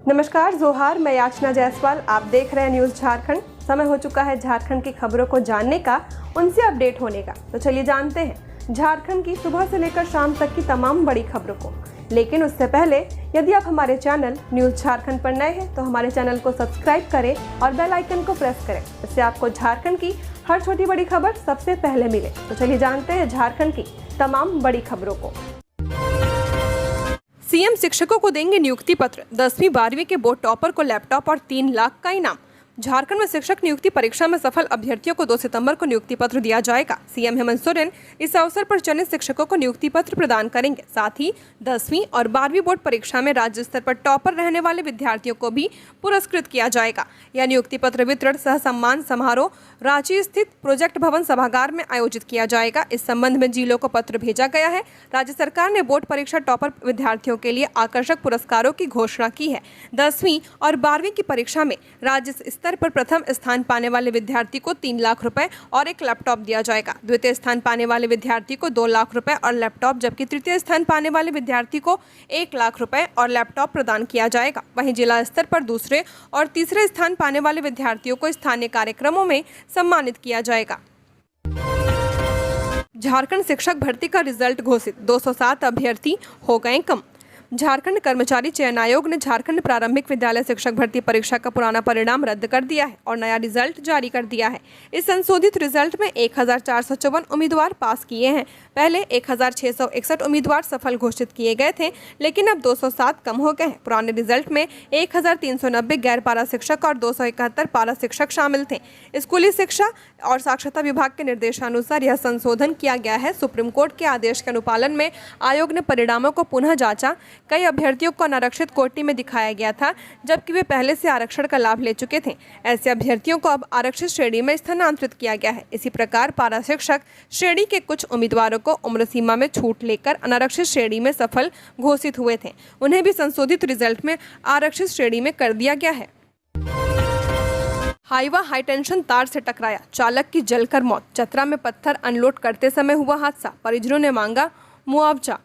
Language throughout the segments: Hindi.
नमस्कार, जोहार। मैं याचना जायसवाल। आप देख रहे हैं न्यूज़ झारखंड। समय हो चुका है झारखंड की खबरों को जानने का, उनसे अपडेट होने का। तो चलिए जानते हैं झारखंड की सुबह से लेकर शाम तक की तमाम बड़ी खबरों को। लेकिन उससे पहले यदि आप हमारे चैनल न्यूज़ झारखंड पर नए हैं तो हमारे चैनल को सब्सक्राइब करें और बेल आइकन को प्रेस करें। इससे आपको झारखंड की हर छोटी बड़ी खबर सबसे पहले मिले। तो चलिए जानते हैं झारखंड की तमाम बड़ी खबरों को। सीएम शिक्षकों को देंगे नियुक्ति पत्र। 10वीं 12वीं के बोर्ड टॉपर को लैपटॉप और 3 लाख का इनाम। झारखंड में शिक्षक नियुक्ति परीक्षा में सफल अभ्यर्थियों को 2 सितंबर को नियुक्ति पत्र दिया जाएगा। सीएम हेमंत सोरेन इस अवसर पर चयनित शिक्षकों को नियुक्ति पत्र प्रदान करेंगे। साथ ही 10वीं और 12वीं बोर्ड परीक्षा में राज्य स्तर पर टॉपर रहने वाले विद्यार्थियों को भी पुरस्कृत किया जाएगा। यह नियुक्ति पत्र वितरण सह सम्मान समारोह रांची स्थित प्रोजेक्ट भवन सभागार में आयोजित किया जाएगा। इस संबंध में जिलों को पत्र भेजा गया है। राज्य सरकार ने बोर्ड परीक्षा टॉपर विद्यार्थियों के लिए आकर्षक पुरस्कारों की घोषणा की है। 10वीं और 12वीं की परीक्षा में राज्य स्तर पर प्रथम स्थान पाने वाले विद्यार्थी को 3 लाख रुपए और एक लैपटॉप दिया जाएगा। द्वितीय स्थान पाने वाले विद्यार्थी को 2 लाख रुपए और लैपटॉप, जबकि तृतीय स्थान पाने वाले विद्यार्थी को 1 लाख रुपए और लैपटॉप प्रदान किया जाएगा। वहीं जिला स्तर पर दूसरे और तीसरे स्थान पाने वाले विद्यार्थियों को स्थानीय कार्यक्रमों में सम्मानित किया जाएगा। झारखंड शिक्षक भर्ती का रिजल्ट घोषित। 207 अभ्यर्थी हो गए कम। झारखंड कर्मचारी चयन आयोग ने झारखंड प्रारंभिक विद्यालय शिक्षक भर्ती परीक्षा का पुराना परिणाम रद्द कर दिया है और नया रिजल्ट जारी कर दिया है। इस संशोधित रिजल्ट में 1454 उम्मीदवार पास किए हैं। पहले 1661 उम्मीदवार सफल घोषित किए गए थे, लेकिन अब 207 कम हो गए हैं। पुराने रिजल्ट में 1390 गैर पारा शिक्षक और 271 पारा शिक्षक शामिल थे। स्कूली शिक्षा और साक्षरता विभाग के निर्देशानुसार यह संशोधन किया गया है। सुप्रीम कोर्ट के आदेश के अनुपालन में आयोग ने परिणामों को पुनः जांचा। कई अभ्यर्थियों को अनारक्षित कोटि में दिखाया गया था, जबकि वे पहले से आरक्षण का लाभ ले चुके थे। ऐसे अभ्यर्थियों को अब आरक्षित श्रेणी में स्थानांतरित किया गया है। इसी प्रकार पारा शिक्षक श्रेणी के कुछ उम्मीदवारों को उम्र सीमा में छूट लेकर अनारक्षित श्रेणी में सफल घोषित हुए थे, उन्हें भी संशोधित रिजल्ट में आरक्षित श्रेणी में कर दिया गया है। हाईवा हाईटेंशन तार से टकराया, चालक की जलकर मौत। चतरा में पत्थर अनलोड करते समय हुआ हादसा, परिजनों ने मांगा मुआवजा।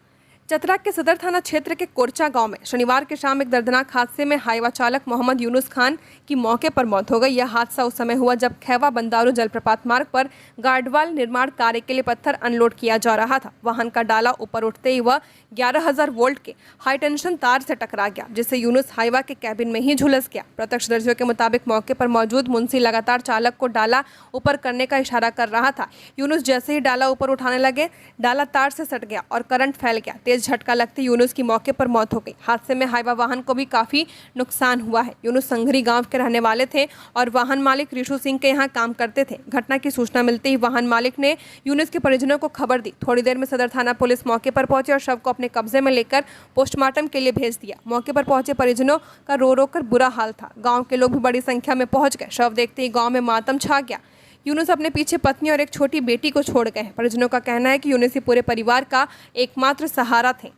चतरा के सदर थाना क्षेत्र के कोरचा गांव में शनिवार की शाम एक दर्दनाक हादसे में हाईवा चालक मोहम्मद यूनुस खान की मौके पर मौत हो गई। यह हादसा उस समय हुआ जब खैवा बंदारू जलप्रपात मार्ग पर गार्डवाल निर्माण कार्य के लिए पत्थर अनलोड किया जा रहा था। वाहन का डाला ऊपर उठते ही वह 11,000 वोल्ट के हाईटेंशन तार से टकरा गया, जिससे यूनुस हाईवा के कैबिन में ही झुलस गया। प्रत्यक्षदर्शियों के मुताबिक मौके पर मौजूद मुंशी लगातार चालक को डाला ऊपर करने का इशारा कर रहा था। यूनुस जैसे ही डाला ऊपर उठाने लगे, डाला तार से सट गया और करंट फैल गया। तेज झटका लगते यूनुस की मौके पर मौत हो गई। हादसे में हाईवा वाहन को भी काफी नुकसान हुआ है। यूनुस संघरी गांव के रहने वाले थे और वाहन मालिक ऋषु सिंह के यहां काम करते थे। घटना की सूचना मिलते ही वाहन मालिक ने यूनुस के परिजनों को खबर दी। थोड़ी देर में सदर थाना पुलिस मौके पर पहुंची और शव को अपने कब्जे में लेकर पोस्टमार्टम के लिए भेज दिया। मौके पर पहुंचे परिजनों का रो रो कर बुरा हाल था। गाँव के लोग भी बड़ी संख्या में पहुंच गए। शव देखते ही गाँव में मातम छा गया। यूनुस अपने पीछे पत्नी और एक छोटी बेटी को छोड़ गए। परिजनों का कहना है कि यूनुस ही पूरे परिवार का एकमात्र सहारा थे।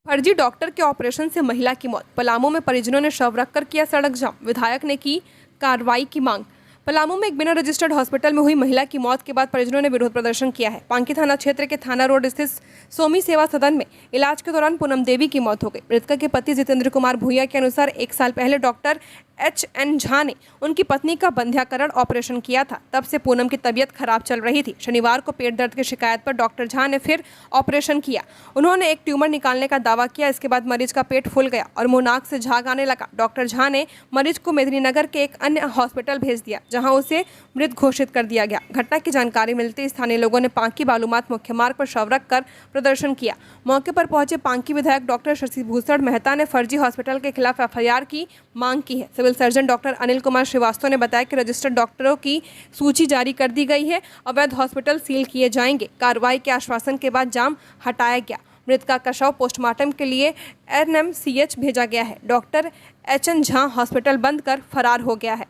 फर्जी डॉक्टर के ऑपरेशन से महिला की मौत। पलामू में परिजनों ने शव रखकर किया सड़क जाम। विधायक ने की कार्रवाई की मांग। पलामू में एक बिना रजिस्टर्ड हॉस्पिटल में हुई महिला की मौत के बाद परिजनों ने विरोध प्रदर्शन किया है। पांकी थाना क्षेत्र के थाना रोड स्थित सोमी सेवा सदन में इलाज के दौरान पूनम देवी की मौत हो गई। मृतक के पति जितेंद्र कुमार भूया के अनुसार 1 साल पहले डॉक्टर HN झा ने उनकी पत्नी का बंध्याकरण ऑपरेशन किया था। तब से पूनम की तबीयत खराब चल रही थी। शनिवार को पेट दर्द की शिकायत पर डॉक्टर झा ने फिर ऑपरेशन किया। उन्होंने एक ट्यूमर निकालने का दावा किया। इसके बाद मरीज का पेट फूल गया और मुंह नाक से झाग आने लगा। डॉक्टर झा ने मरीज को मेदिनीनगर के एक अन्य हॉस्पिटल भेज दिया, जहां उसे मृत घोषित कर दिया गया। घटना की जानकारी मिलते स्थानीय लोगों ने पांकी बालूमाथ मुख्य मार्ग पर शव रख कर प्रदर्शन किया। मौके पर पहुंचे पांकी विधायक डॉक्टर शशि भूषण मेहता ने फर्जी हॉस्पिटल के खिलाफ FIR की मांग की है। Civil surgeon doctor Anil Kumar Shrivastava ने बताया कि रजिस्टर्ड डॉक्टरों की सूची जारी कर दी गई है। अवैध हॉस्पिटल सील किए जाएंगे। कार्रवाई के आश्वासन के बाद जाम हटाया गया। मृतका का शव पोस्टमार्टम के लिए NMCH भेजा गया है। डॉक्टर HN झा हॉस्पिटल बंद कर फरार हो गया है।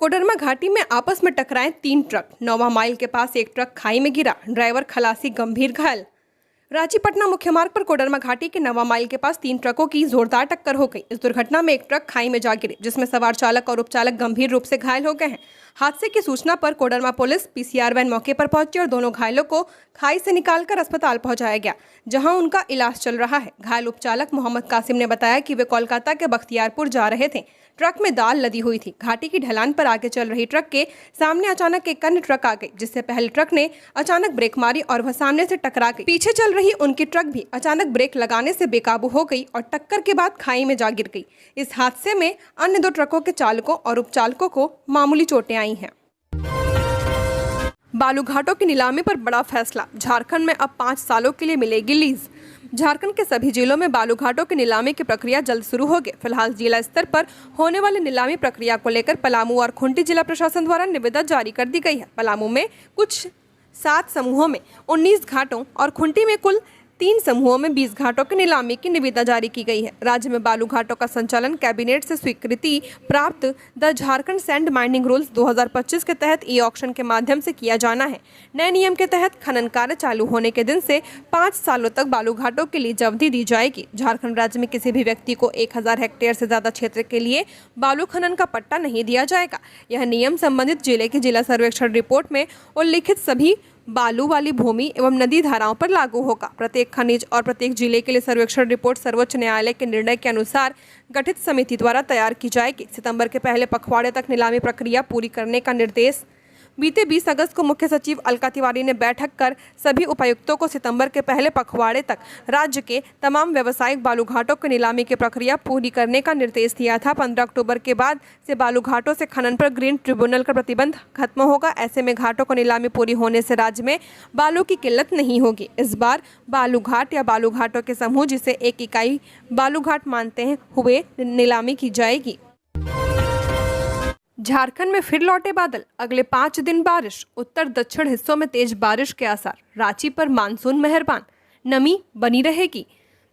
कोडरमा घाटी में आपस में टकराए 3 ट्रक। 9वां माइल के पास एक ट्रक खाई में गिरा, ड्राइवर खलासी गंभीर घायल। रांची पटना मुख्य मार्ग पर कोडरमा घाटी के 9वां माइल के पास 3 ट्रकों की जोरदार टक्कर हो गई। इस दुर्घटना में एक ट्रक खाई में जा गिरे, जिसमें सवार चालक और उपचालक गंभीर रूप से घायल हो गए हैं। हादसे की सूचना पर कोडरमा पुलिस पीसीआर वैन मौके पर पहुंची और दोनों घायलों को खाई से निकालकर अस्पताल पहुंचाया गया, जहां उनका इलाज चल रहा है। घायल उपचालक मोहम्मद कासिम ने बताया कि वे कोलकाता के बख्तियारपुर जा रहे थे। ट्रक में दाल लदी हुई थी। घाटी की ढलान पर आगे चल रही ट्रक के सामने अचानक एक अन्य ट्रक आ गई, जिससे पहले ट्रक ने अचानक ब्रेक मारी और वह सामने से टकरा गई। पीछे चल रही उनकी ट्रक भी अचानक ब्रेक लगाने से बेकाबू हो गई और टक्कर के बाद खाई में जा गिर गई। इस हादसे में अन्य 2 ट्रकों के चालकों और उपचालकों को मामूली चोटें आई हैं। बालूघाटों की नीलामी पर बड़ा फैसला। झारखंड में अब 5 सालों के लिए मिलेगी लीज। झारखंड के सभी जिलों में बालूघाटों की नीलामी की प्रक्रिया जल्द शुरू होगी। फिलहाल जिला स्तर पर होने वाली नीलामी प्रक्रिया को लेकर पलामू और खूंटी जिला प्रशासन द्वारा निविदा जारी कर दी गई है। पलामू में कुछ 7 समूहों में 19 घाटों और खूंटी में कुल 3 समूहों में 20 घाटों की नीलामी की निविदा जारी की गई है। राज्य में बालू घाटों का संचालन कैबिनेट से स्वीकृति प्राप्त the Jharkhand sand mining rules 2025 के तहत ई ऑक्शन के माध्यम से किया जाना है। नए नियम के तहत खनन कार्य चालू होने के दिन से 5 सालों तक बालू घाटों के लिए अवधि दी जाएगी। झारखंड राज्य में किसी भी व्यक्ति को 1000 हेक्टेयर से ज्यादा क्षेत्र के लिए बालू खनन का पट्टा नहीं दिया जाएगा। यह नियम संबंधित जिले की जिला सर्वेक्षण रिपोर्ट में उल्लिखित सभी बालू वाली भूमि एवं नदी धाराओं पर लागू होगा। प्रत्येक खनिज और प्रत्येक जिले के लिए सर्वेक्षण रिपोर्ट सर्वोच्च न्यायालय के निर्णय के अनुसार गठित समिति द्वारा तैयार की जाएगी। सितंबर के पहले पखवाड़े तक नीलामी प्रक्रिया पूरी करने का निर्देश बीते 20 अगस्त को मुख्य सचिव अलका तिवारी ने बैठक कर सभी उपायुक्तों को सितंबर के पहले पखवाड़े तक राज्य के तमाम व्यावसायिक बालू घाटों की नीलामी की प्रक्रिया पूरी करने का निर्देश दिया था। 15 अक्टूबर के बाद से बालू घाटों से खनन पर ग्रीन ट्रिब्यूनल का प्रतिबंध खत्म होगा। ऐसे में घाटों को नीलामी पूरी होने से राज्य में बालू की किल्लत नहीं होगी। इस बार बालू घाट या बालू घाटों के समूह जिसे एक इकाई बालू घाट मानते हैं हुए नीलामी की जाएगी। झारखंड में फिर लौटे बादल। अगले 5 दिन बारिश। उत्तर दक्षिण हिस्सों में तेज बारिश के आसार। रांची पर मानसून मेहरबान। नमी बनी रहेगी।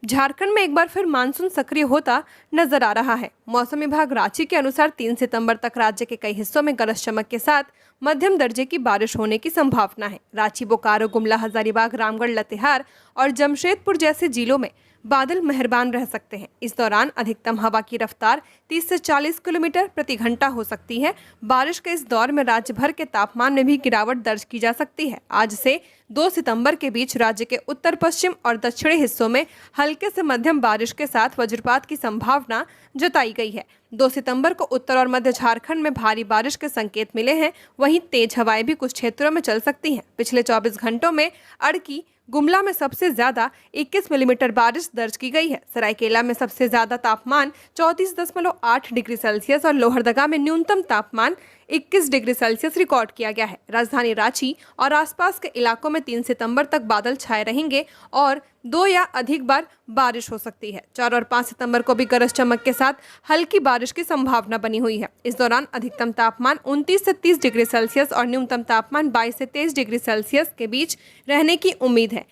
झारखंड में एक बार फिर मानसून सक्रिय होता नजर आ रहा है। मौसम विभाग रांची के अनुसार 3 सितंबर तक राज्य के कई हिस्सों में गरज चमक के साथ मध्यम दर्जे की बारिश होने की संभावना है। रांची, बोकारो, गुमला, हजारीबाग, रामगढ़, लातेहार और जमशेदपुर जैसे जिलों में बादल मेहरबान रह सकते हैं। इस दौरान अधिकतम हवा की रफ्तार 30 से 40 किलोमीटर प्रति घंटा हो सकती है। बारिश के इस दौर में राज्य भर के तापमान में भी गिरावट दर्ज की जा सकती है। आज से 2 सितंबर के बीच राज्य के उत्तर पश्चिम और दक्षिणी हिस्सों में हल्के से मध्यम बारिश के साथ वज्रपात की संभावना जताई गई है। 2 सितंबर को उत्तर और मध्य झारखंड में भारी बारिश के संकेत मिले हैं। वहीं तेज हवाएं भी कुछ क्षेत्रों में चल सकती हैं। पिछले 24 घंटों में अड़की, गुमला में सबसे ज्यादा 21 मिलीमीटर बारिश दर्ज की गई है। सरायकेला में सबसे ज्यादा तापमान 34.8 डिग्री सेल्सियस और लोहरदगा में न्यूनतम तापमान 21 डिग्री सेल्सियस रिकॉर्ड किया गया है। राजधानी रांची और आसपास के इलाकों में 3 सितंबर तक बादल छाए रहेंगे और 2 या अधिक बार बारिश हो सकती है। 4 और 5 सितंबर को भी गरज चमक के साथ हल्की बारिश की संभावना बनी हुई है। इस दौरान अधिकतम तापमान 29 से 30 डिग्री सेल्सियस और न्यूनतम तापमान 22 से 23 डिग्री सेल्सियस के बीच रहने की उम्मीद है।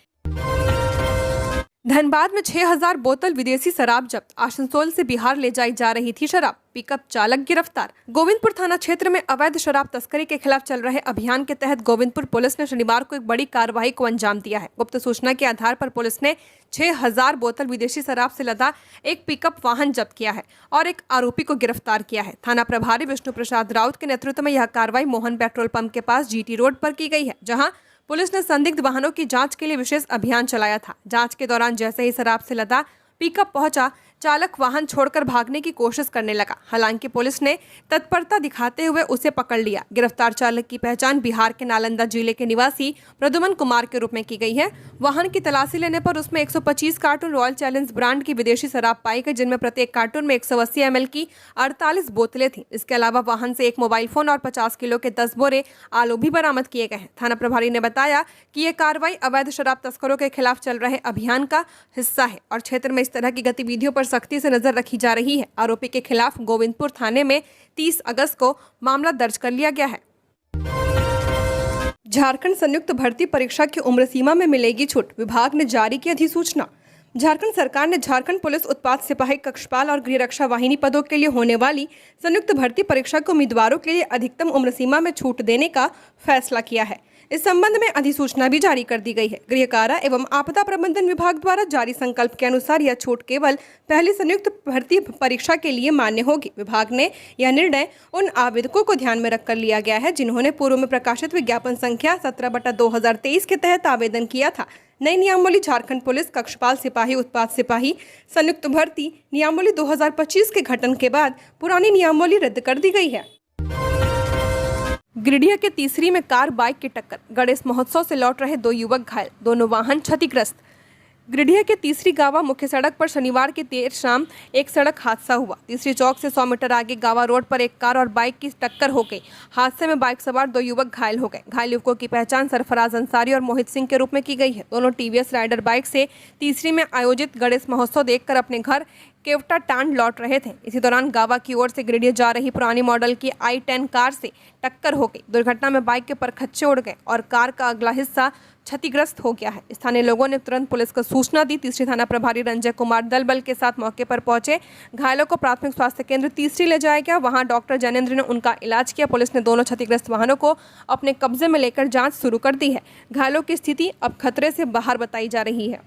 धनबाद में 6000 बोतल विदेशी शराब जब्त। आसनसोल से बिहार ले जाई जा रही थी शराब। पिकअप चालक गिरफ्तार। गोविंदपुर थाना क्षेत्र में अवैध शराब तस्करी के खिलाफ चल रहे अभियान के तहत गोविंदपुर पुलिस ने शनिवार को एक बड़ी कार्रवाई को अंजाम दिया है। गुप्त सूचना के आधार पर पुलिस ने 6000 बोतल विदेशी शराब से लदा एक पिकअप वाहन जब्त किया है और एक आरोपी को गिरफ्तार किया है। थाना प्रभारी विष्णु प्रसाद राउत के नेतृत्व में यह कार्रवाई मोहन पेट्रोल पंप के पास जीटी रोड पर की गई है, जहाँ पुलिस ने संदिग्ध वाहनों की जांच के लिए विशेष अभियान चलाया था। जांच के दौरान जैसे ही शराब से लदा पिकअप पहुंचा, चालक वाहन छोड़कर भागने की कोशिश करने लगा। हालांकि पुलिस ने तत्परता दिखाते हुए उसे पकड़ लिया। गिरफ्तार चालक की पहचान बिहार के नालंदा जिले के निवासी प्रद्युमन कुमार के रूप में की गई है। वाहन की तलाशी लेने पर उसमें 125 कार्टून रॉयल चैलेंज ब्रांड की विदेशी शराब पाई गई, जिनमें प्रत्येक कार्टून में 180 ml की 48 बोतलें थीं। इसके अलावा वाहन से एक मोबाइल फोन और 50 किलो के 10 बोरे आलू भी बरामद किए गए हैं। थाना प्रभारी ने बताया कि ये कार्रवाई अवैध शराब तस्करों के खिलाफ चल रहे अभियान का हिस्सा है और क्षेत्र में इस तरह की गतिविधियों पर सख्ती से नजर रखी जा रही है। आरोपी के खिलाफ गोविंदपुर थाने में 30 अगस्त को मामला दर्ज कर लिया गया है। झारखंड संयुक्त भर्ती परीक्षा की उम्र सीमा में मिलेगी छूट। विभाग ने जारी की अधिसूचना। झारखंड सरकार ने झारखंड पुलिस उत्पाद सिपाही, कक्षपाल और गृह रक्षा वाहिनी पदों के लिए होने वाली संयुक्त भर्ती परीक्षा के उम्मीदवारों के लिए अधिकतम उम्र सीमा में छूट देने का फैसला किया है। इस संबंध में अधिसूचना भी जारी कर दी गई है। गृह कारा एवं आपदा प्रबंधन विभाग द्वारा जारी संकल्प के अनुसार यह छूट केवल पहली संयुक्त भर्ती परीक्षा के लिए मान्य होगी। विभाग ने यह निर्णय उन आवेदकों को ध्यान में रखकर लिया गया है जिन्होंने पूर्व में प्रकाशित विज्ञापन संख्या 17/2023 के तहत आवेदन किया था। नई नियमावली झारखंड पुलिस कक्षपाल सिपाही उत्पाद सिपाही संयुक्त भर्ती नियमावली 2025 के गठन के बाद पुरानी नियमावली रद्द कर दी गई है। गिरिडीह के तीसरी में कार बाइक की टक्कर, गणेश महोत्सव से लौट रहे 2 युवक घायल, दोनों वाहन क्षतिग्रस्त। गिरिडीह के तीसरी गावा मुख्य सड़क पर शनिवार की देर शाम एक सड़क हादसा हुआ। तीसरी चौक से 100 मीटर आगे गावा रोड पर एक कार और बाइक की टक्कर हो गई। हादसे में बाइक सवार 2 युवक घायल हो गए। घायल युवकों की पहचान सरफराज अंसारी और मोहित सिंह के रूप में की गई है। दोनों टीवीएस राइडर बाइक से तीसरी में आयोजित गणेश महोत्सव देखकर अपने घर केवटा टांड लौट रहे थे। इसी दौरान गावा की ओर से गिरिडीह जा रही पुरानी मॉडल की i10 कार से टक्कर हो गई। दुर्घटना में बाइक के परखच्चे उड़ गए और कार का अगला हिस्सा क्षतिग्रस्त हो गया है। स्थानीय लोगों ने तुरंत पुलिस को सूचना दी। तीसरी थाना प्रभारी रंजय कुमार दल बल के साथ मौके पर पहुंचे। घायलों को प्राथमिक स्वास्थ्य केंद्र तीसरी ले जाया गया। वहां डॉक्टर जैनेन्द्र ने उनका इलाज किया। पुलिस ने दोनों क्षतिग्रस्त वाहनों को अपने कब्जे में लेकर जांच शुरू कर दी है। घायलों की स्थिति अब खतरे से बाहर बताई जा रही है।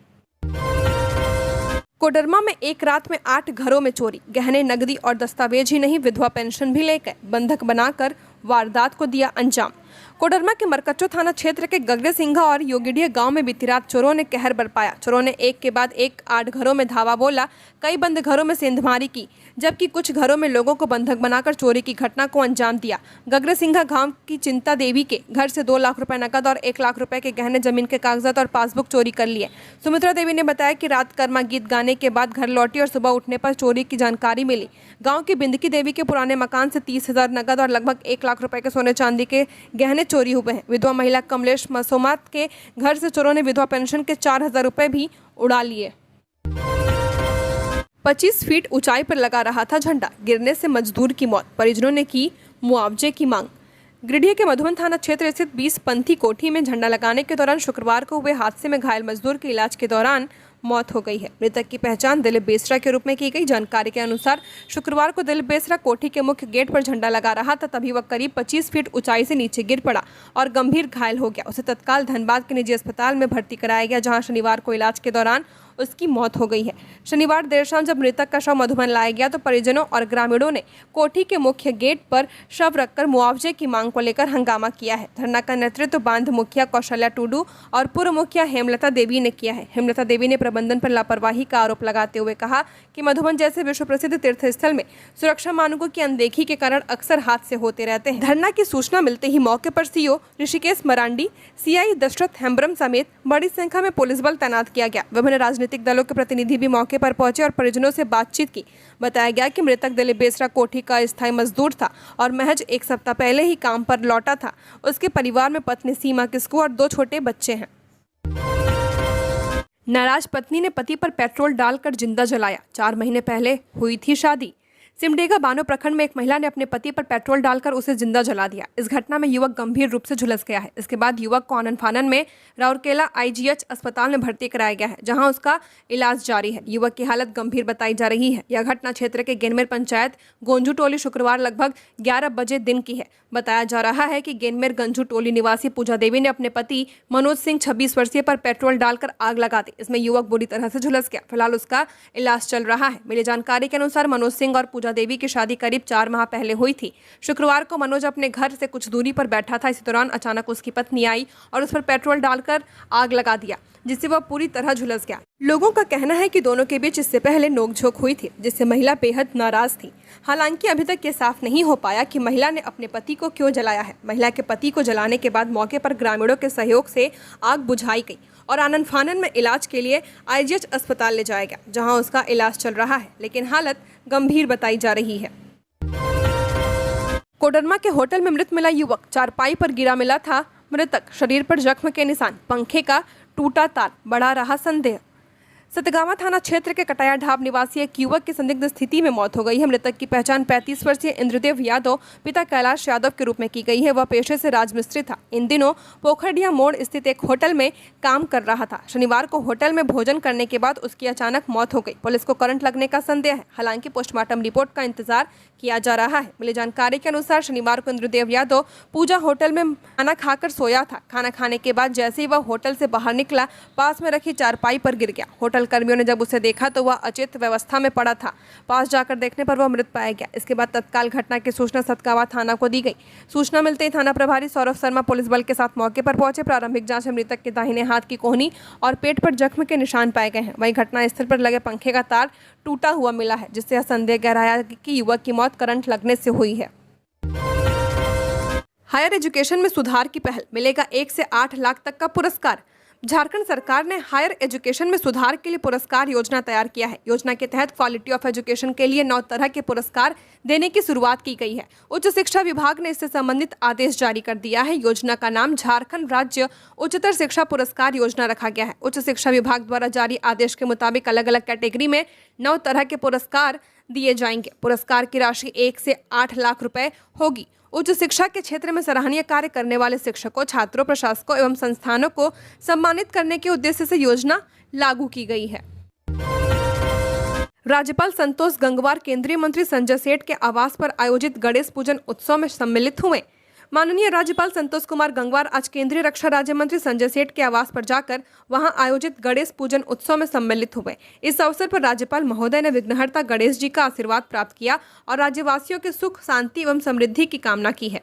कोडरमा में एक रात में 8 घरों में चोरी, गहने नकदी और दस्तावेज ही नहीं विधवा पेंशन भी लेकर बंधक बनाकर वारदात को दिया अंजाम। कोडरमा के मरकच्चो थाना क्षेत्र के गगरे सिंघा और योगिडीह गांव में बीती रात चोरों ने कहर बरपाया। चोरों ने एक के बाद एक 8 घरों में धावा बोला, कई बंद घरों में सेंधमारी की, जबकि कुछ घरों में लोगों को बंधक बनाकर चोरी की घटना को अंजाम दिया। गगरे सिंघा गांव की चिंता देवी के घर से 2 लाख रुपए नकद और 1 लाख रुपए के गहने, जमीन के कागजात और पासबुक चोरी कर लिए। सुमित्रा देवी ने बताया कि रात कर्मा गीत गाने के बाद घर लौटी और सुबह उठने पर चोरी की जानकारी मिली। गाँव की बिंदकी देवी के पुराने मकान से 30,000 नकद और लगभग 1 लाख रुपए के सोने चांदी के गहने चोरी हुए हैं। विधवा महिला कमलेश मसोमात के घर से चोरों ने विधवा पेंशन के 4,000 रुपए भी उड़ा लिए। 25 फीट ऊंचाई पर लगा रहा था झंडा, गिरने से मजदूर की मौत, परिजनों ने की मुआवजे की मांग। गिरिडीह के मधुबन थाना क्षेत्र स्थित 20 पंथी कोठी में झंडा लगाने के दौरान शुक्रवार को हुए हादसे में घायल मजदूर के इलाज के दौरान मौत हो गई है। मृतक की पहचान दिलीप बेसरा के रूप में की गई। जानकारी के अनुसार शुक्रवार को दिलीप बेसरा कोठी के मुख्य गेट पर झंडा लगा रहा था, तभी वह करीब 25 फीट ऊंचाई से नीचे गिर पड़ा और गंभीर घायल हो गया। उसे तत्काल धनबाद के निजी अस्पताल में भर्ती कराया गया, जहां शनिवार को इलाज के दौरान उसकी मौत हो गई है। शनिवार देर शाम जब मृतक का शव मधुबन लाया गया तो परिजनों और ग्रामीणों ने कोठी के मुख्य गेट पर शव रखकर मुआवजे की मांग को लेकर हंगामा किया है। धरना का नेतृत्व बांध मुखिया कौशल्या टुडू और पूर्व मुखिया हेमलता देवी ने किया है। हेमलता देवी ने प्रबंधन पर लापरवाही का आरोप लगाते हुए कहा कि मधुबन जैसे विश्व प्रसिद्ध तीर्थ स्थल में सुरक्षा मानकों की अनदेखी के कारण अक्सर हादसे होते रहते हैं। धरना की सूचना मिलते ही मौके पर सीओ ऋषिकेश मरांडी, सीआई दशरथ हेम्ब्रम समेत बड़ी संख्या में पुलिस बल तैनात किया गया। विभिन्न राजनीतिक दलों के प्रतिनिधि भी मौके पर पहुंचे और परिजनों से बातचीत की। बताया गया कि मृतक दिलीप बेसरा कोठी का स्थायी मजदूर था और महज 1 सप्ताह पहले ही काम पर लौटा था। उसके परिवार में पत्नी सीमा किस्कू और 2 छोटे बच्चे हैं। नाराज पत्नी ने पति पर पेट्रोल डालकर जिंदा जलाया, 4 महीने पहले हुई थी शादी। सिमडेगा बानो प्रखंड में एक महिला ने अपने पति पर पेट्रोल डालकर उसे जिंदा जला दिया। इस घटना में युवक गंभीर रूप से झुलस गया है। इसके बाद युवक को आनन फानन में राउरकेला IGH अस्पताल में भर्ती कराया गया है, जहां उसका इलाज जारी है। युवक की हालत गंभीर बताई जा रही है। यह घटना क्षेत्र के गेनमेर पंचायत गोंजू टोली शुक्रवार लगभग 11 बजे दिन की है। बताया जा रहा है कि गेनमेर गंजू टोली निवासी पूजा देवी ने अपने पति मनोज सिंह 26 वर्षीय पर पेट्रोल डालकर आग लगा दी। इसमें युवक बुरी तरह से झुलस गया। फिलहाल उसका इलाज चल रहा है। मिली जानकारी के अनुसार मनोज सिंह और पूजा देवी की शादी करीब 4 माह पहले हुई थी। शुक्रवार को मनोज अपने घर से कुछ दूरी पर बैठा था। इसी दौरान अचानक उसकी पत्नी आई और उस पर पेट्रोल डालकर आग लगा दिया, जिससे वह पूरी तरह झुलस गया। लोगों का कहना है कि दोनों के बीच इससे पहले नोकझोंक हुई थी, जिससे महिला बेहद नाराज थी। हालांकि अभी तक ये साफ नहीं हो पाया कि महिला ने अपने पति को क्यों जलाया है। महिला के पति को जलाने के बाद मौके पर ग्रामीणों के सहयोग से आग बुझाई गई और आनन फानन में इलाज के लिए IGH अस्पताल ले जाया गया, जहां उसका इलाज चल रहा है, लेकिन हालत गंभीर बताई जा रही है। कोडरमा के होटल में मृत मिला युवक, चारपाई पर गिरा मिला था मृतक, शरीर पर जख्म के निशान, पंखे का टूटा तार, बढ़ा रहा संदेह। सतगावा थाना क्षेत्र के कटाया ढाब निवासी एक युवक की संदिग्ध स्थिति में मौत हो गई है। मृतक की पहचान 35 वर्षीय इंद्रदेव यादव पिता कैलाश यादव के रूप में की गई है। वह पेशे से राजमिस्त्री था। इन दिनों पोखरडिया मोड़ स्थित एक होटल में काम कर रहा था। शनिवार को होटल में भोजन करने के बाद उसकी अचानक मौत हो गई। पुलिस को करंट लगने का संदेह है। हालांकि पोस्टमार्टम रिपोर्ट का इंतजार किया जा रहा है। मिली जानकारी के अनुसार शनिवार को इंद्रदेव यादव पूजा होटल में खाना खाकर सोया था। खाना खाने के बाद जैसे ही वह होटल से बाहर निकला, पास में रखी चारपाई पर गिर गया। होटल कर्मियों ने जब उसे देखा तो वह अचेत अवस्था में पड़ा था। पास जाकर देखने पर वह मृत पाया गया। इसके बाद तत्काल घटना की सूचना सतगावा थाना को दी गई। सूचना मिलते ही थाना प्रभारी सौरभ शर्मा पुलिस बल के साथ मौके पर पहुंचे। प्रारंभिक जांच में मृतक के दाहिने हाथ की कोहनी और पेट पर जख्म के निशान पाए गए हैं। वहीं घटनास्थल पर लगे पंखे का तार टूटा हुआ मिला है, जिससे यह संदेह गहराया कि युवक की मौत करंट लगने से हुई है। हायर एजुकेशन में सुधार की पहल, मिलेगा 1 से 8 लाख तक का पुरस्कार। झारखंड सरकार ने हायर एजुकेशन में सुधार के लिए पुरस्कार योजना तैयार किया है। योजना के तहत क्वालिटी ऑफ एजुकेशन के लिए 9 तरह के पुरस्कार देने की शुरुआत की गई है। उच्च शिक्षा विभाग ने इससे संबंधित आदेश जारी कर दिया है। योजना का नाम झारखंड राज्य उच्चतर शिक्षा पुरस्कार योजना रखा गया है। उच्च शिक्षा विभाग द्वारा जारी आदेश के मुताबिक अलग अलग कैटेगरी में 9 तरह के पुरस्कार दिए जाएंगे। पुरस्कार की राशि 1 से 8 लाख रुपए होगी। उच्च शिक्षा के क्षेत्र में सराहनीय कार्य करने वाले शिक्षकों, छात्रों, प्रशासकों एवं संस्थानों को सम्मानित करने के उद्देश्य से योजना लागू की गई है। राज्यपाल संतोष गंगवार केंद्रीय मंत्री संजय सेठ के आवास पर आयोजित गणेश पूजन उत्सव में सम्मिलित हुए। माननीय राज्यपाल संतोष कुमार गंगवार आज केंद्रीय रक्षा राज्य मंत्री संजय सेठ के आवास पर जाकर वहां आयोजित गणेश पूजन उत्सव में सम्मिलित हुए। इस अवसर पर राज्यपाल महोदय ने विघ्नहर्ता गणेश जी का आशीर्वाद प्राप्त किया और राज्यवासियों के सुख, शांति एवं समृद्धि की कामना की है।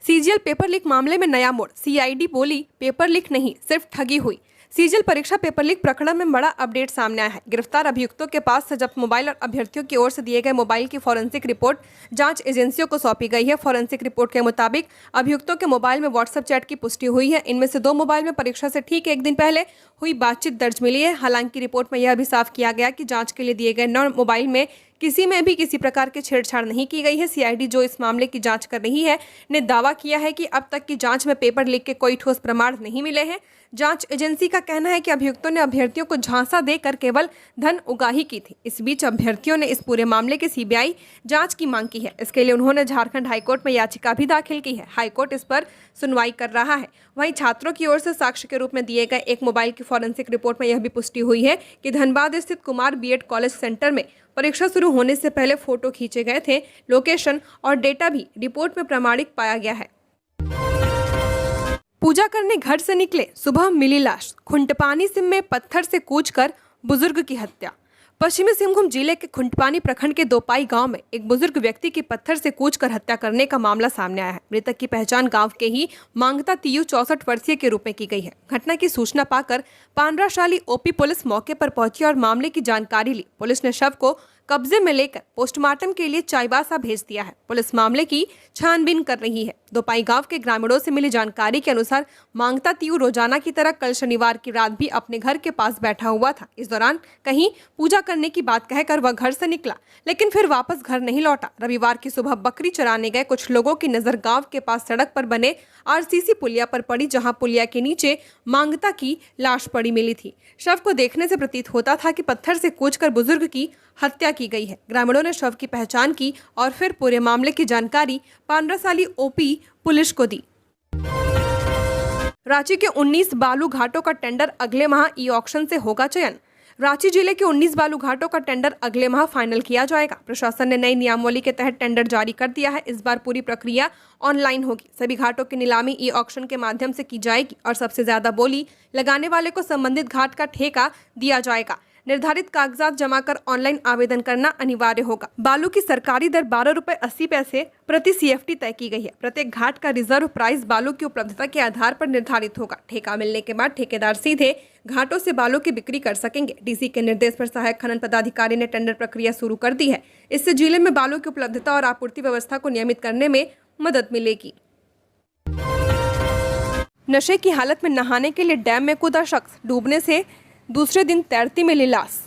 सीजीएल पेपर लीक मामले में नया मोड़, सीआईडी बोली पेपर लीक नहीं सिर्फ ठगी हुई। सीजीएल परीक्षा पेपर लीक प्रकरण में बड़ा अपडेट सामने आया है। गिरफ्तार अभियुक्तों के पास से जब्त मोबाइल और अभ्यर्थियों की ओर से दिए गए मोबाइल की फॉरेंसिक रिपोर्ट जांच एजेंसियों को सौंपी गई है। फॉरेंसिक रिपोर्ट के मुताबिक अभियुक्तों के मोबाइल में व्हाट्सएप चैट की पुष्टि हुई है। इनमें से 2 मोबाइल में परीक्षा से ठीक 1 दिन पहले हुई बातचीत दर्ज मिली है। हालांकि रिपोर्ट में यह भी साफ किया गया कि जाँच के लिए दिए गए 9 मोबाइल में किसी में भी किसी प्रकार की छेड़छाड़ नहीं की गई है। सीआईडी जो इस मामले की जांच कर रही है ने दावा किया है कि अब तक की जांच में पेपर लीक के कोई ठोस प्रमाण नहीं मिले हैं। जांच एजेंसी का कहना है कि अभियुक्तों ने अभ्यर्थियों को झांसा देकर केवल धन उगाही की थी। इस बीच अभ्यर्थियों ने इस पूरे मामले की सीबीआई जांच की मांग की है। इसके लिए उन्होंने झारखंड हाईकोर्ट में याचिका भी दाखिल की है। हाईकोर्ट इस पर सुनवाई कर रहा है। वहीं छात्रों की ओर से साक्ष्य के रूप में दिए गए एक मोबाइल की फॉरेंसिक रिपोर्ट में यह भी पुष्टि हुई है कि धनबाद स्थित कुमार बीएड कॉलेज सेंटर में परीक्षा शुरू होने से पहले फोटो खींचे गए थे। लोकेशन और डेटा भी रिपोर्ट में प्रमाणिक पाया गया है। पूजा करने घर से निकले, सुबह मिली लाश। खुंटपानी सिम में पत्थर से कूचकर बुजुर्ग की हत्या। पश्चिमी सिंहभूम जिले के खुंटपानी प्रखंड के दोपाई गांव में एक बुजुर्ग व्यक्ति की पत्थर से कूचकर हत्या करने का मामला सामने आया है। मृतक की पहचान गांव के ही मांगता तियू 64 वर्षीय के रूप में की गई है। घटना की सूचना पाकर पांड्राशाली ओपी पुलिस मौके पर पहुंची और मामले की जानकारी ली। पुलिस ने शव को कब्जे में लेकर पोस्टमार्टम के लिए चाईबासा भेज दिया है। पुलिस मामले की छानबीन कर रही है। दोपाई गांव के ग्रामीणों से मिली जानकारी के अनुसार मांगता तियू रोजाना की तरह कल शनिवार की रात भी अपने घर के पास बैठा हुआ था। इस दौरान कहीं पूजा करने की बात कहकर वह घर से निकला, लेकिन फिर वापस घर नहीं लौटा। रविवार की सुबह बकरी चराने गए कुछ लोगों की नजर गांव के पास सड़क पर बने आरसीसी पुलिया पर पड़ी, जहां पुलिया के नीचे मांगता की लाश पड़ी मिली थी। शव को देखने से प्रतीत होता था कि पत्थर से कूचकर बुजुर्ग की हत्या की गई है। ग्रामीणों ने शव की पहचान की और फिर पूरे मामले की जानकारी पांड्रासाली ओपी पुलिस को दी। रांची के 19 बालू घाटों का टेंडर अगले माह ई ऑक्शन से होगा चयन। रांची जिले के 19 बालू घाटों का टेंडर अगले माह फाइनल किया जाएगा। प्रशासन ने नई नियमावली के तहत टेंडर जारी कर दिया है। इस बार पूरी प्रक्रिया ऑनलाइन होगी। सभी घाटों की नीलामी ई ऑक्शन के माध्यम से की जाएगी और सबसे ज्यादा बोली लगाने वाले को संबंधित घाट का ठेका दिया जाएगा। निर्धारित कागजात जमा कर ऑनलाइन आवेदन करना अनिवार्य होगा। बालू की सरकारी दर 12 रुपए 80 पैसे प्रति सीएफटी तय की गई है। प्रत्येक घाट का रिजर्व प्राइस बालू की उपलब्धता के आधार पर निर्धारित होगा। ठेका मिलने के बाद ठेकेदार सीधे घाटों से बालू की बिक्री कर सकेंगे। डीसी के निर्देश पर सहायक खनन पदाधिकारी ने टेंडर प्रक्रिया शुरू कर दी है। इससे जिले में बालू की उपलब्धता और आपूर्ति व्यवस्था को नियमित करने में मदद मिलेगी। नशे की हालत में नहाने के लिए डैम में कूदा शख्स, डूबने से दूसरे दिन तैरती मिली लाश।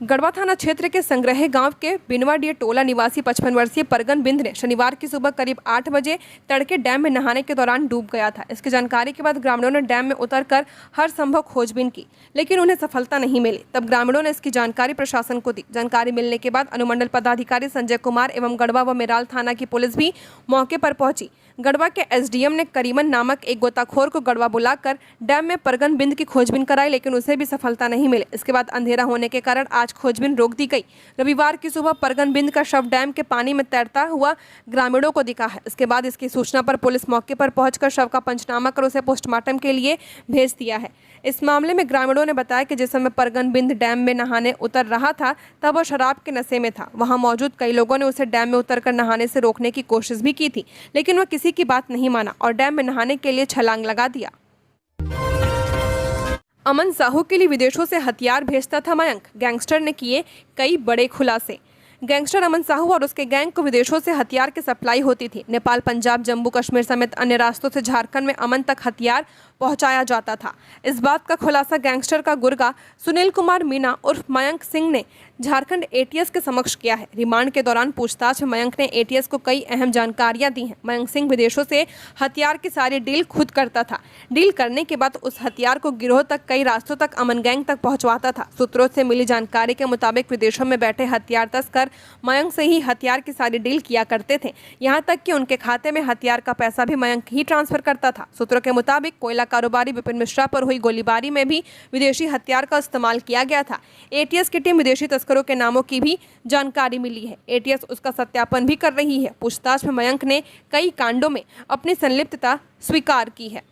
गढ़वा थाना क्षेत्र के संग्रह गांव के बिनवाडीह टोला निवासी 55 वर्षीय परगन बिंद ने शनिवार की सुबह करीब 8 बजे तड़के डैम में नहाने के दौरान डूब गया था। इसकी जानकारी के बाद ग्रामीणों ने डैम में उतरकर हर संभव खोजबीन की, लेकिन उन्हें सफलता नहीं मिली। तब ग्रामीणों ने इसकी जानकारी प्रशासन को दी। जानकारी मिलने के बाद अनुमंडल पदाधिकारी संजय कुमार एवं गढ़वा व मेराल थाना की पुलिस भी मौके पर पहुंची। गढ़वा के एसडीएम ने करीमन नामक एक गोताखोर को गढ़वा बुलाकर डैम में परगन बिंद की खोजबीन कराई, लेकिन उसे भी सफलता नहीं मिली। इसके बाद अंधेरा होने के कारण आज खोजबीन रोक दी गई। रविवार की सुबह परगन बिंद का शव डैम के पानी में तैरता हुआ ग्रामीणों को दिखा है। इसके बाद इसकी सूचना पर पुलिस मौके पर पहुंचकर शव का पंचनामा कर उसे पोस्टमार्टम के लिए भेज दिया है। इस मामले में ग्रामीणों ने बताया कि जिस समय परगन बिंद डैम में नहाने उतर रहा था तब वह शराब के नशे में था। वहां मौजूद कई लोगों ने उसे डैम में उतरकर नहाने से रोकने की कोशिश भी की थी, लेकिन वह किसी की बात नहीं माना और डैम में नहाने के लिए छलांग लगा दिया। अमन साहू के लिए विदेशों से हथियार भेजता था मयंक, गैंगस्टर ने किए कई बड़े खुलासे। गैंगस्टर अमन साहू और उसके गैंग को विदेशों से हथियार की सप्लाई होती थी। नेपाल, पंजाब, जम्मू कश्मीर समेत अन्य रास्तों से झारखंड में अमन तक हथियार पहुंचाया जाता था। इस बात का खुलासा गैंगस्टर का गुर्गा सुनील कुमार मीना उर्फ मयंक सिंह ने झारखंड एटीएस के समक्ष किया है। रिमांड के दौरान पूछताछ में मयंक ने एटीएस को कई अहम जानकारियां दी हैं। मयंक सिंह विदेशों से हथियार की सारी डील खुद करता था। डील करने के बाद उस हथियार को गिरोह तक कई रास्तों तक अमन गैंग तक पहुंचवाता था। सूत्रों से मिली जानकारी के मुताबिक विदेशों में बैठे हथियार तस्कर मयंक से ही हथियार की सारी डील किया करते थे। यहाँ तक कि उनके खाते में हथियार का पैसा भी मयंक ही ट्रांसफर करता था। सूत्रों के मुताबिक कोयला कारोबारी विपिन मिश्रा पर हुई गोलीबारी में भी विदेशी हथियार का इस्तेमाल किया गया था। एटीएस की टीम विदेशी तस्करों के नामों की भी जानकारी मिली है। एटीएस उसका सत्यापन भी कर रही है। पूछताछ में मयंक ने कई कांडों में अपनी संलिप्तता स्वीकार की है।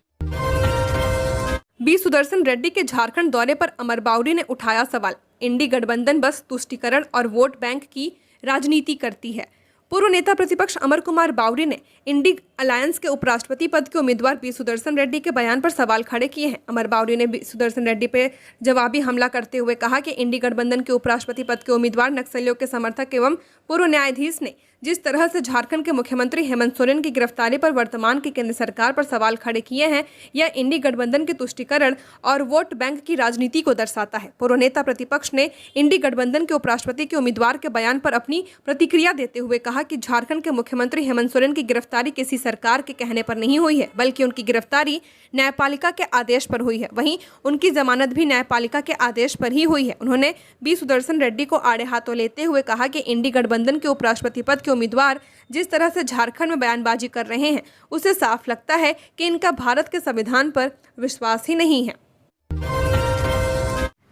बी सुदर्शन रेड्डी के झारखंड दौरे पर अमर बावरी ने उठाया सवाल। इंडी गठबंधन बस तुष्टीकरण और वोट बैंक की राजनीति करती है। पूर्व नेता प्रतिपक्ष अमर कुमार बावरी ने इंडी अलायंस के उपराष्ट्रपति पद के उम्मीदवार बी सुदर्शन रेड्डी के बयान पर सवाल खड़े किए हैं। अमर बावरी ने बी सुदर्शन रेड्डी पर जवाबी हमला करते हुए कहा कि इंडी गठबंधन के उपराष्ट्रपति पद के उम्मीदवार नक्सलियों के समर्थक एवं पूर्व न्यायाधीश ने जिस तरह से झारखंड के मुख्यमंत्री हेमंत सोरेन की गिरफ्तारी पर वर्तमान की केंद्र सरकार पर सवाल खड़े किए हैं, यह इंडी गठबंधन के तुष्टीकरण और वोट बैंक की राजनीति को दर्शाता है। पूर्व नेता प्रतिपक्ष ने इंडी गठबंधन के उपराष्ट्रपति के उम्मीदवार के बयान पर अपनी प्रतिक्रिया देते हुए कहा कि झारखंड के मुख्यमंत्री हेमंत सोरेन की गिरफ्तारी किसी सरकार के कहने पर नहीं हुई है, बल्कि उनकी गिरफ्तारी न्यायपालिका के आदेश पर हुई है। वहीं उनकी जमानत भी न्यायपालिका के आदेश पर ही हुई है। उन्होंने बी सुदर्शन रेड्डी को आड़े हाथों लेते हुए कहा कि इंडी गठबंधन के उपराष्ट्रपति पद के उम्मीदवार जिस तरह से झारखंड में बयानबाजी कर रहे हैं, उससे साफ लगता है कि इनका भारत के संविधान पर विश्वास ही नहीं है।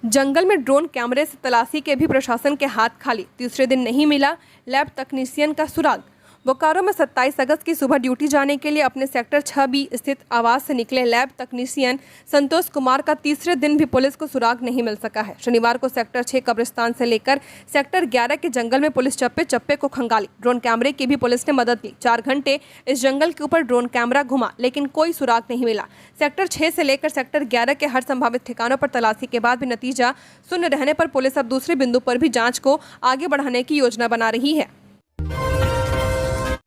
जंगल में ड्रोन कैमरे से तलाशी के भी प्रशासन के हाथ खाली। तीसरे दिन नहीं मिला लैब तकनीशियन का सुराग। बोकारो में 27 अगस्त की सुबह ड्यूटी जाने के लिए अपने सेक्टर 6B स्थित आवास से निकले लैब तकनीशियन संतोष कुमार का तीसरे दिन भी पुलिस को सुराग नहीं मिल सका है। शनिवार को सेक्टर 6 कब्रिस्तान से लेकर सेक्टर 11 के जंगल में पुलिस चप्पे चप्पे को खंगाली। ड्रोन कैमरे की भी पुलिस ने मदद ली। 4 घंटे इस जंगल के ऊपर ड्रोन कैमरा घुमा, लेकिन कोई सुराग नहीं मिला। सेक्टर 6 से लेकर सेक्टर 11 के हर संभावित ठिकानों पर तलाशी के बाद भी नतीजा शून्य रहने पर पुलिस अब दूसरे बिंदु पर भी जाँच को आगे बढ़ाने की योजना बना रही है।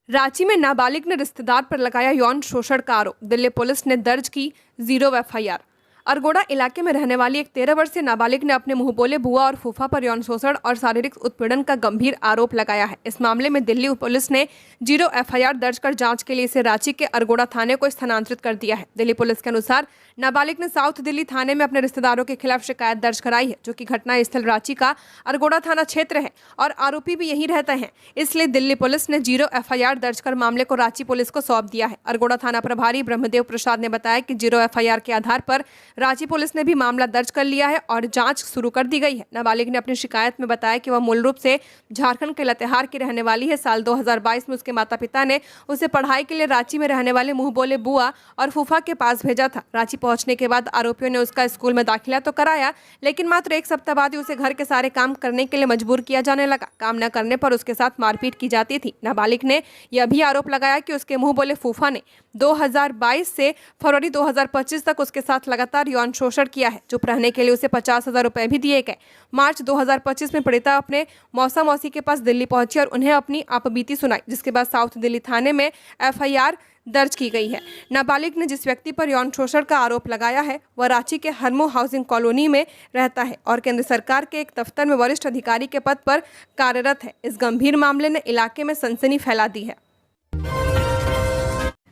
रांची में नाबालिग ने रिश्तेदार पर लगाया यौन शोषण का आरोप। दिल्ली पुलिस ने दर्ज की 0 एफआईआर। अरगोड़ा इलाके में रहने वाली एक 13 वर्षीय नाबालिग ने अपने मुंह बोले बुआ और फूफा पर यौन शोषण और शारीरिक उत्पीड़न का गंभीर आरोप लगाया है। इस मामले में दिल्ली पुलिस ने 0 एफआईआर दर्ज कर जांच के लिए इसे रांची के अरगोड़ा थाने को स्थानांतरित कर दिया है। दिल्ली पुलिस के अनुसार नाबालिग ने साउथ दिल्ली थाने में अपने रिश्तेदारों के खिलाफ शिकायत दर्ज कराई है, जो कि घटना स्थल रांची का अरगोड़ा थाना क्षेत्र है और आरोपी भी यहीं रहते हैं। इसलिए दिल्ली पुलिस ने 0 एफआईआर दर्ज कर मामले को रांची पुलिस को सौंप दिया है। अरगोड़ा थाना प्रभारी ब्रह्मदेव प्रसाद ने बताया कि 0 एफआईआर के आधार पर रांची पुलिस ने भी मामला दर्ज कर लिया है और जांच शुरू कर दी गई है। नाबालिग ने अपनी शिकायत में बताया कि वह मूल रूप से झारखंड के लतेहार की रहने वाली है। साल 2022 में उसके माता पिता ने उसे पढ़ाई के लिए रांची में रहने वाले मुंह बोले बुआ और फूफा के पास भेजा था। रांची पहुंचने के बाद आरोपियों ने उसका स्कूल में दाखिला तो कराया, लेकिन मात्र 1 सप्ताह बाद ही उसे घर के सारे काम करने के लिए मजबूर किया जाने लगा। काम न करने पर उसके साथ मारपीट की जाती थी। नाबालिग ने यह भी आरोप लगाया कि उसके मुंह बोले फूफा ने 2022 से फरवरी 2025 तक उसके साथ लगातार यौन शोषण किया है। चुप रहने के लिए उसे 50,000 रुपए भी दिए गए। मार्च 2025 में पीड़िता अपने मौसी के पास दिल्ली पहुंची और उन्हें अपनी आपबीती सुनाई, जिसके बाद साउथ दिल्ली थाने में एफआईआर दर्ज की गई है। नाबालिग ने जिस व्यक्ति पर यौन शोषण का आरोप लगाया है वह रांची के हरमो हाउसिंग कॉलोनी में रहता है और केंद्र सरकार के एक दफ्तर में वरिष्ठ अधिकारी के पद पर कार्यरत है। इस गंभीर मामले ने इलाके में सनसनी फैला दी है।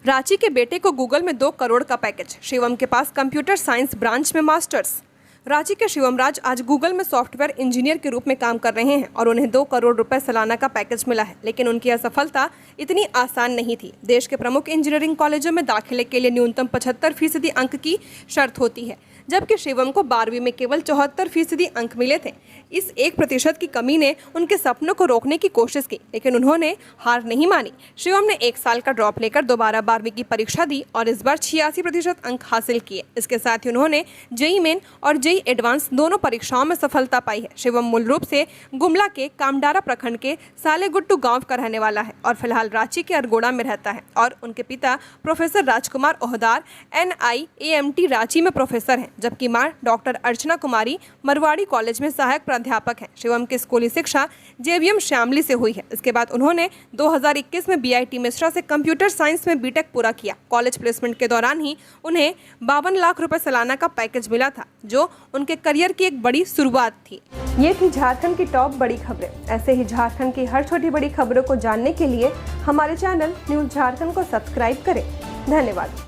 रांची के बेटे को गूगल में 2 करोड़ का पैकेज, शिवम के पास कंप्यूटर साइंस ब्रांच में मास्टर्स। रांची के शिवम राज आज गूगल में सॉफ्टवेयर इंजीनियर के रूप में काम कर रहे हैं और उन्हें 2 करोड़ रुपए सालाना का पैकेज मिला है, लेकिन उनकी असफलता इतनी आसान नहीं थी। देश के प्रमुख इंजीनियरिंग कॉलेजों में दाखिले के लिए न्यूनतम 75% अंक की शर्त होती है, जबकि शिवम को 12वीं में केवल 74% अंक मिले थे। इस 1% की कमी ने उनके सपनों को रोकने की कोशिश की, लेकिन उन्होंने हार नहीं मानी। शिवम ने 1 साल का ड्रॉप लेकर दोबारा 12वीं की परीक्षा दी और इस बार 86% अंक हासिल किए। इसके साथ ही उन्होंने जेईई मेन और जेईई एडवांस दोनों परीक्षाओं में सफलता पाई है। शिवम मूल रूप से गुमला के कामडारा प्रखंड के सालेगुट्टू गांव का रहने वाला है और फिलहाल रांची के अरगोड़ा में रहता है और उनके पिता प्रोफेसर राजकुमार ओहदार NIAMT रांची में प्रोफेसर हैं, जबकि मां डॉक्टर अर्चना कुमारी मरवाड़ी कॉलेज में सहायक प्राध्यापक हैं। शिवम की स्कूली शिक्षा JVM श्यामली से हुई है। इसके बाद उन्होंने 2021 में BIT मिश्रा से कंप्यूटर साइंस में B.Tech पूरा किया। कॉलेज प्लेसमेंट के दौरान ही उन्हें 52 लाख रुपए सालाना का पैकेज मिला था, जो उनके करियर की एक बड़ी शुरुआत थी। ये थी झारखंड की टॉप बड़ी खबरें। ऐसे ही झारखंड की हर छोटी बड़ी खबरों को जानने के लिए हमारे चैनल न्यूज़ झारखंड को सब्सक्राइब करें। धन्यवाद।